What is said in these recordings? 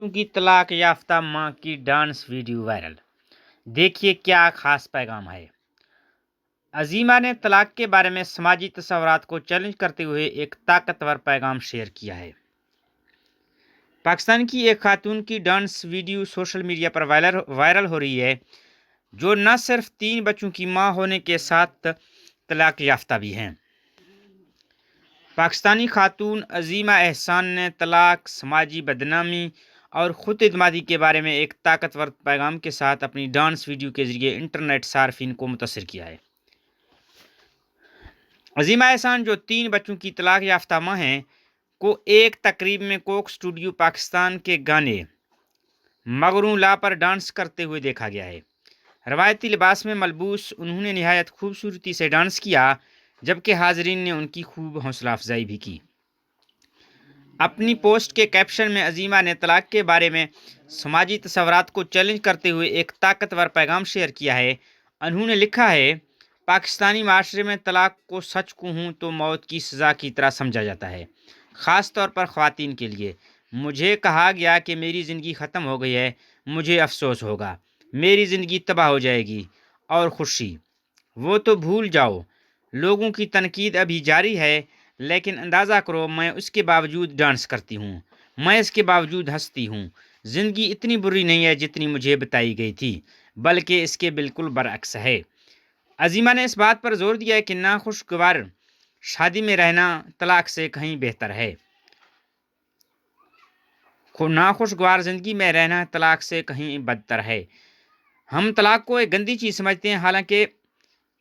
की तलाक याफ्ता मां की डांस वीडियो वायरल। देखिए क्या खास पैगाम है। अजीमा ने तलाक के बारे में समाजी तस्वुरात को चैलेंज करते हुए एक ताकतवर पैगाम शेयर किया है। पाकिस्तान की एक खातून की डांस वीडियो सोशल मीडिया पर वायरल हो रही है, जो न सिर्फ 3 बच्चों की मां होने के साथ तलाक याफ्ता भी हैं। पाकिस्तानी खातून अजीमा एहसान ने तलाक, समाजी बदनामी और खुद इत्मीदी के बारे में एक ताकतवर पैगाम के साथ अपनी डांस वीडियो के जरिए इंटरनेट सार्फिन को मुतासिर किया है। अजीमा एहसान, जो 3 बच्चों की तलाक याफ्ता मां हैं, को एक तकरीब में कोक स्टूडियो पाकिस्तान के गाने मगरू ला पर डांस करते हुए देखा गया है। रवायती लिबास में मलबूस उन्होंने निहायत खूबसूरती से डांस किया, जबकि हाजरीन ने उनकी खूब हौसला अफजाई भी की। अपनी पोस्ट के कैप्शन में अजीमा ने तलाक के बारे में समाजी तस्वुरात को चैलेंज करते हुए एक ताकतवर पैगाम शेयर किया है। उन्होंने लिखा है, पाकिस्तानी माशरे में तलाक को सच कहूँ तो मौत की सज़ा की तरह समझा जाता है, ख़ास तौर पर ख़वातीन के लिए। मुझे कहा गया कि मेरी ज़िंदगी ख़त्म हो गई है, मुझे अफसोस होगा, मेरी ज़िंदगी तबाह हो जाएगी। और खुशी, वो तो भूल जाओ। लोगों की तनकीद अभी जारी है, लेकिन अंदाज़ा करो, मैं उसके बावजूद डांस करती हूँ, मैं इसके बावजूद हंसती हूँ। ज़िंदगी इतनी बुरी नहीं है जितनी मुझे बताई गई थी, बल्कि इसके बिल्कुल बरअक्स है। अजीमा ने इस बात पर जोर दिया है कि नाखुशगवार शादी में रहना तलाक से कहीं बेहतर है। नाखुशगवार ज़िंदगी में रहना तलाक से कहीं बदतर है। हम तलाक को एक गंदी चीज़ समझते हैं, हालांकि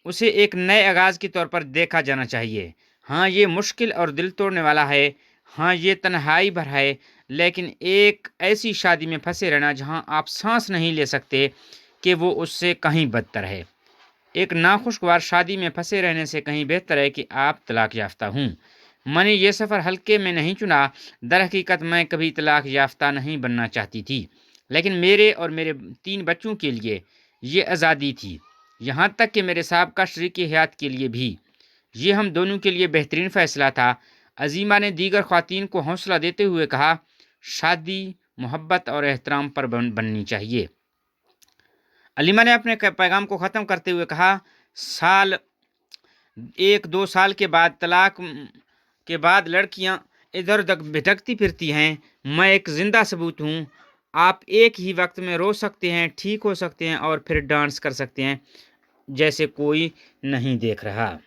उसे एक नए आगाज़ के तौर पर देखा जाना चाहिए। हाँ, ये मुश्किल और दिल तोड़ने वाला है। हाँ, ये तन्हाई भर है, लेकिन एक ऐसी शादी में फंसे रहना जहाँ आप सांस नहीं ले सकते, कि वो उससे कहीं बदतर है। एक नाखुशगवार शादी में फंसे रहने से कहीं बेहतर है कि आप तलाक याफ्ता हूँ। मैंने ये सफ़र हल्के में नहीं चुना। दर हकीकत मैं कभी तलाक याफ्ता नहीं बनना चाहती थी, लेकिन मेरे और मेरे 3 बच्चों के लिए ये आज़ादी थी, यहाँ तक कि मेरे साबका शरीक हयात के लिए भी। ये हम दोनों के लिए बेहतरीन फ़ैसला था। अजीमा ने दीगर ख़वातीन को हौसला देते हुए कहा, शादी मोहब्बत और एहतराम पर बननी चाहिए। अलीमा ने अपने पैगाम को ख़त्म करते हुए कहा, साल 1-2 साल के बाद तलाक के बाद लड़कियां इधर उधर भटकती फिरती हैं। मैं एक ज़िंदा सबूत हूँ। आप एक ही वक्त में रो सकते हैं, ठीक हो सकते हैं और फिर डांस कर सकते हैं जैसे कोई नहीं देख रहा।